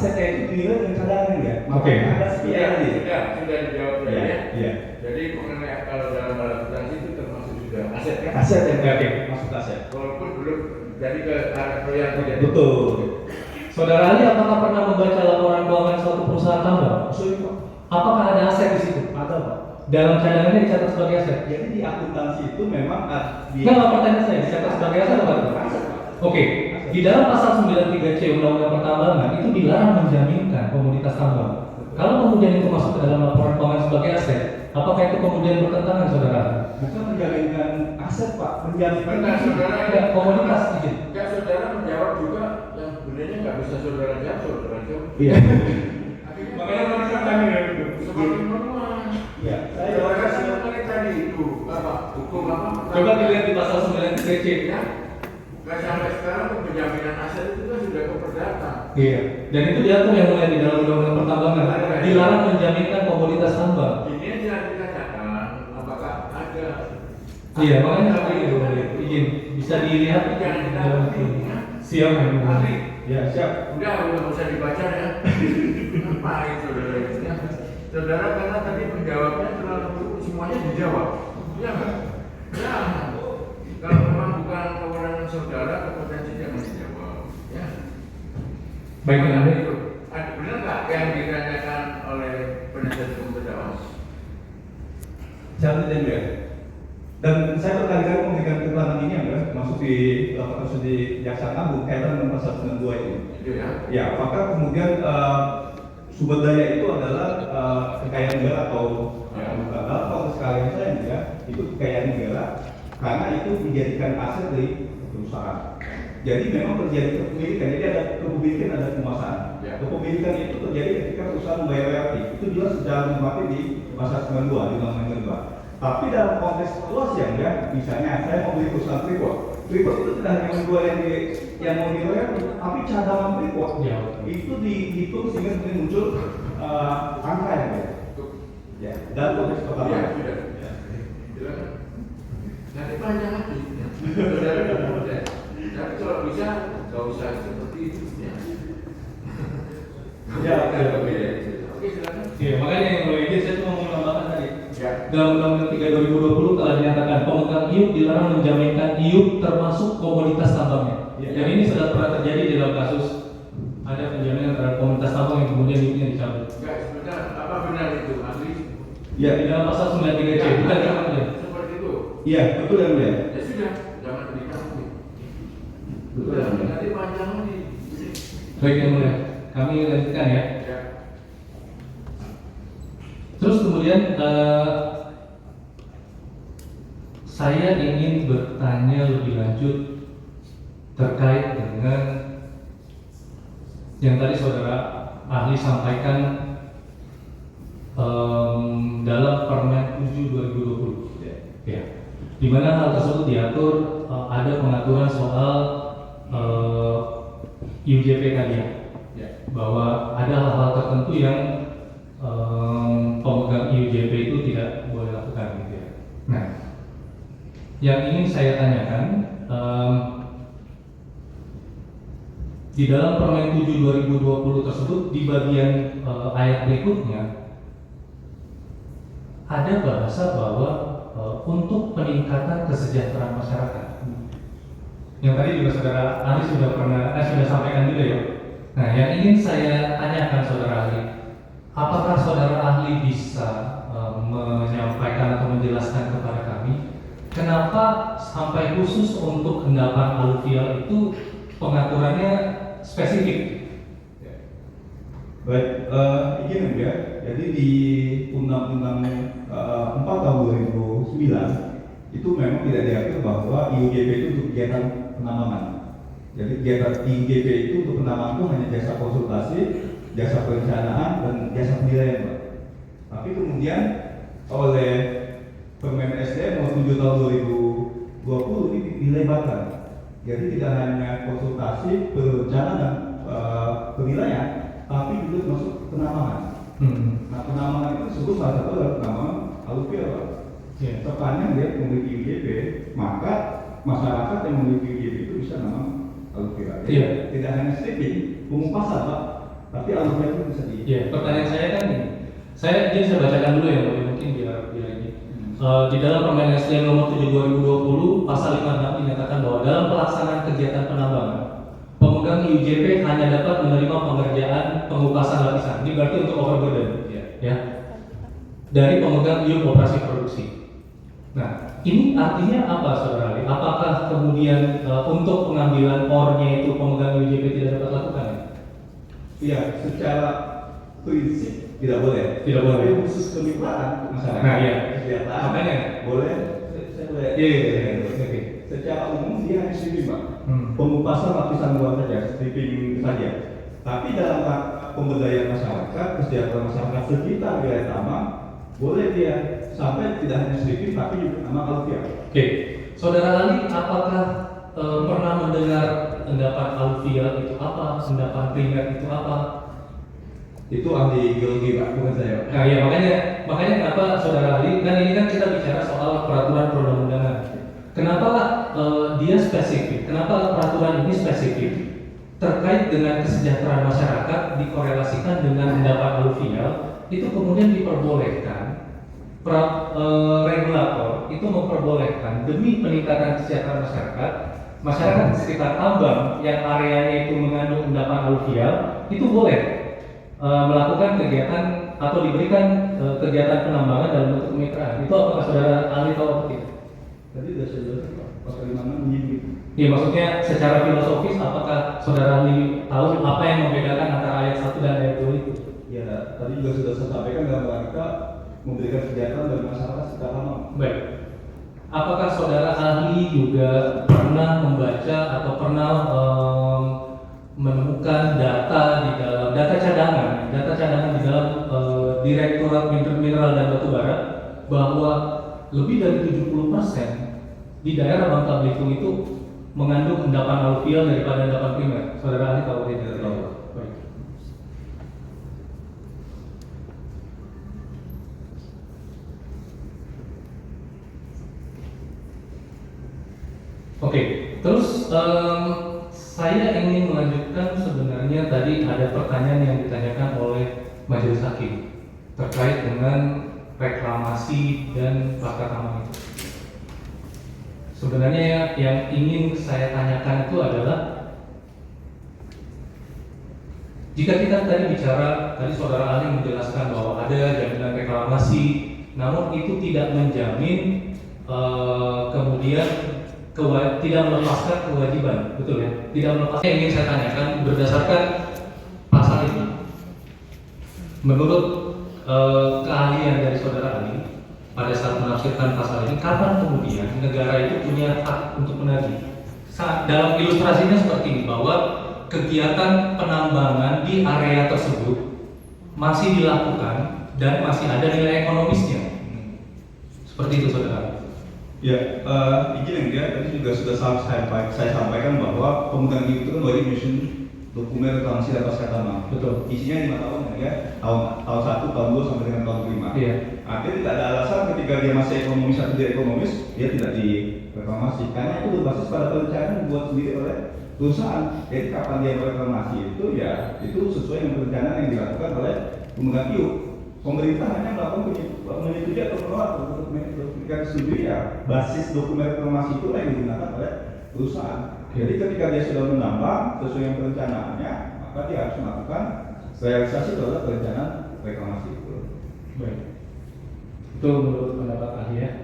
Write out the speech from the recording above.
asetnya itu dinilai dengan cadangan ya. Oke. Ada SPL tadi. Sudah dijawab tadi ya. Iya. Jadi mengenai kalau dalam akuntansi itu termasuk juga aset kan? Aset ya. Oke. Masuk aset. Walaupun belum jadi ke arah royalti ya. Betul. Saudara ahli apakah pernah membaca laporan keuangan suatu perusahaan tambang? Maksudnya Pak, Apakah ada aset di situ? ada Pak. Dalam cadangannya dicatat sebagai aset? Jadi di akuntansi itu memang Enggak, pertanyaan saya dicatat sebagai aset apa? aset Pak. Oke, di dalam pasal 93C Undang-Undang Pertambangan itu dilarang menjaminkan komoditas tambang. Kalau kemudian itu masuk ke dalam laporan keuangan sebagai aset, apakah itu kemudian bertentangan, saudara? Bukan menjaminkan aset Pak, menjaminkan Benar, saudara. Enggak, komoditas izin. Enggak, saudara menjawab juga yang sebenarnya nggak bisa saudara jawab. Iya. Makanya mereka tanya itu semakin meluas. Iya. Saya Saudara kasih mengenai tadi itu apa hukum apa? Coba dilihat di pasal 93C. Ya. Nggak sampai sekarang penjaminan aset itu kan sudah ke perdata. Iya. Dan itu diatur yang mulai di dalam Undang-Undang Pertambangan. Dilarang menjaminkan komoditas tambang. Ini aja dikatakan apakah ada. Iya, makanya aku izin bisa dilihat di Jangan dalam kita siap yang ahli. Ya, siap. Udah nggak usah dibaca ya. Ngapain saudara itu ya? Saudara karena tadi menjawabnya terlalu semuanya dijawab. Ya nggak? Ya. Kalau memang bukan kewenangan saudara, kompetensi jangan dijawab. Ya. Baik, Anda. Itu. Benar nggak yang ditanyakan oleh penasihat hukum terdakwa? Jangan tidak ya. Dan saya berkali-kali memberikan keterangan ini yang masuk di kasus di Jaksa Agung kaitan dengan pasal 92 ini. Itu ya. Ya, apakah kemudian sumber daya itu adalah kekayaan negara atau bukan? Dalam konteks kalian saya ya, itu kekayaan negara karena itu dijadikan aset dari perusahaan. Jadi memang terjadi kepemilikan, jadi ada kepemilikan, ada penguasaan. Ya. Kepemilikan itu terjadi ketika perusahaan membayar royalti. Itu jelas secara normatif di pasal 92 di Undang-Undang 92. Tapi dalam konteks luas ya, misalnya saya mau beli perusahaan Freeport. Freeport itu tidak hanya menjual yang mau diroyalti, tapi cadangan Freeport Ya. itu dihitung sehingga kemudian muncul angka yang baik. Ya, dalam konteks pertama. Ya, sudah. Silakan. Nanti panjang lagi. Ya. Saudara tidak mudah. Tapi kalau bisa, nggak usah seperti itu. Ya. Ya, Oke, silakan. Iya, makanya yang mulai izin saya cuma mau menambahkan tadi. Ya. Dalam Undang-Undang 3 2020 telah dinyatakan pemegang IUP dilarang menjaminkan IUP termasuk komoditas tambangnya. Ya. Dan ini sudah pernah terjadi di dalam kasus ada penjaminan terhadap komoditas tambang yang kemudian IUP-nya dicabut. Enggak, sebentar. Apa benar itu, ahli? Ya, Di dalam pasal 93C bukan ya. Seperti itu. iya, betul ya, ya. Ya sudah, jangan dikasih. Betul. Sudah, nanti panjang lagi. Baik yang mulia, kami lanjutkan ya. Ya. Terus kemudian saya ingin bertanya lebih lanjut terkait dengan yang tadi saudara ahli sampaikan dalam Permen 7 2020. Ya. Di mana hal tersebut diatur ada pengaturan soal UJP tadi ya, bahwa ada hal-hal tertentu yang pemegang IUJP itu tidak boleh lakukan gitu ya. Nah, yang ingin saya tanyakan di dalam Permen 7 2020 tersebut di bagian ayat berikutnya ada bahasa bahwa untuk peningkatan kesejahteraan masyarakat. Yang tadi juga saudara ahli sudah sudah sampaikan juga ya. Nah, yang ingin saya tanyakan saudara ahli, apakah saudara ahli bisa menyampaikan atau menjelaskan kepada kami kenapa sampai khusus untuk endapan aluvial itu pengaturannya spesifik? Baik, izin ya. Jadi di Undang-Undang 4 tahun 2009 itu memang tidak diatur bahwa IUJP itu untuk kegiatan penambangan. Jadi kegiatan IUJP itu untuk penambangan itu hanya jasa konsultasi, jasa perencanaan, dan jasa penilaian, Pak. Tapi kemudian oleh Permen SDM nomor 7 tahun 2020 ini dilebarkan. Jadi tidak hanya konsultasi, perencanaan dan penilaian, tapi juga masuk penambangan. Nah, penambangan itu disebut salah satu adalah penambangan aluvial, Pak. Yeah. Sepanjang dia memiliki IUJP, maka masyarakat yang memiliki IUJP itu bisa menambang aluvial. Yeah. Tidak hanya stripping, pengupasan, Pak. tapi alurnya itu bisa di. Ya, pertanyaan saya kan ini. Saya bacakan dulu ya, mungkin biar ini. Di dalam Permen SDM nomor 7 2020 pasal 56 dinyatakan bahwa dalam pelaksanaan kegiatan penambangan pemegang IUJP hanya dapat menerima pengerjaan pengupasan lapisan. Ini berarti untuk overburden, ya, dari pemegang unit operasi produksi. Nah, ini artinya apa, Saudara Ali? Apakah kemudian untuk pengambilan ore-nya itu pemegang IUJP tidak dapat lakukan? Iya, secara prinsip tidak boleh. Tidak boleh. Tapi khusus kemitraan masyarakat. Nah, iya. Kesejahteraan Makanya. boleh. Saya boleh. Iya. Oke. Secara umum dia hanya stripping, Pak. Hmm. Pengupasan lapisan luar saja, stripping saja. Tapi dalam rangka pemberdayaan masyarakat, kesejahteraan masyarakat sekitar wilayah tambang, boleh dia sampai tidak hanya stripping tapi juga sama alfian. Oke, Saudara Ali, apakah pernah mendengar endapan alfian itu apa, endapan primer itu apa? Itu ahli geologi, Pak, bukan saya. Nah, ya makanya kenapa Saudara Ali, kan ini kan kita bicara soal peraturan perundang-undangan. Kenapa dia spesifik? Kenapa peraturan ini spesifik? Terkait dengan kesejahteraan masyarakat dikorelasikan dengan endapan aluvial, itu kemudian diperbolehkan. Regulator itu memperbolehkan demi peningkatan kesejahteraan masyarakat di sekitar tambang yang areanya itu mengandung endapan aluvial itu boleh melakukan kegiatan atau diberikan kegiatan penambangan dalam bentuk kemitraan. Itu apakah Saudara Ali tahu apa tidak? Tadi sudah saya jelaskan, Pak. Pasal 56 menyinggung. Iya, maksudnya secara filosofis apakah Saudara Ali tahu apa yang membedakan antara ayat 1 dan ayat 2 itu? Ya, tadi juga sudah saya sampaikan dalam rangka memberikan kesejahteraan bagi masyarakat sekitar tambang. Baik. Apakah Saudara ahli juga pernah membaca atau pernah menemukan data di dalam data cadangan di dalam Direktorat Mineral dan Batubara bahwa lebih dari 70% di daerah Bangka Belitung itu mengandung endapan aluvial daripada endapan primer? Saudara ahli tahu tidak? Tahu. Baik. Oke, terus saya ingin melanjutkan sebenarnya tadi ada pertanyaan yang ditanyakan oleh Majelis Hakim terkait dengan reklamasi dan pasca tambang itu. Sebenarnya yang ingin saya tanyakan itu adalah jika kita tadi bicara, tadi Saudara Ali menjelaskan bahwa ada jaminan reklamasi, namun itu tidak menjamin kemudian tidak melepaskan kewajiban, betul ya? Tidak melepaskan. Yang ingin saya tanyakan berdasarkan pasal ini, menurut keahlian dari Saudara Ali pada saat menafsirkan pasal ini, kapan kemudian negara itu punya hak untuk menagih? Dalam ilustrasinya seperti ini, bahwa kegiatan penambangan di area tersebut masih dilakukan dan masih ada nilai ekonomisnya. Seperti itu, Saudara. Ya, izin ya, tadi juga sudah saya sampaikan bahwa pemegang itu kan wajib menyusun dokumen reklamasi dan pasca tambang. Betul. Isinya 5 tahun ya, tahun 1, tahun 2 sampai dengan tahun 5. Iya. Artinya tidak ada alasan ketika dia masih ekonomis atau tidak ekonomis, dia tidak direklamasi. Karena itu berbasis pada perencanaan dibuat sendiri oleh perusahaan. Jadi kapan dia mereklamasi itu ya, itu sesuai dengan perencanaan yang dilakukan oleh pemegang IU. Pemerintah hanya melakukan menyetujui atau menolak untuk memberikan studi ya, basis dokumen reklamasi itu yang digunakan oleh perusahaan. Jadi ketika dia sudah menambang sesuai dengan perencanaannya, maka dia harus melakukan realisasi terhadap perencanaan reklamasi itu. Baik. Itu menurut pendapat ahli ya.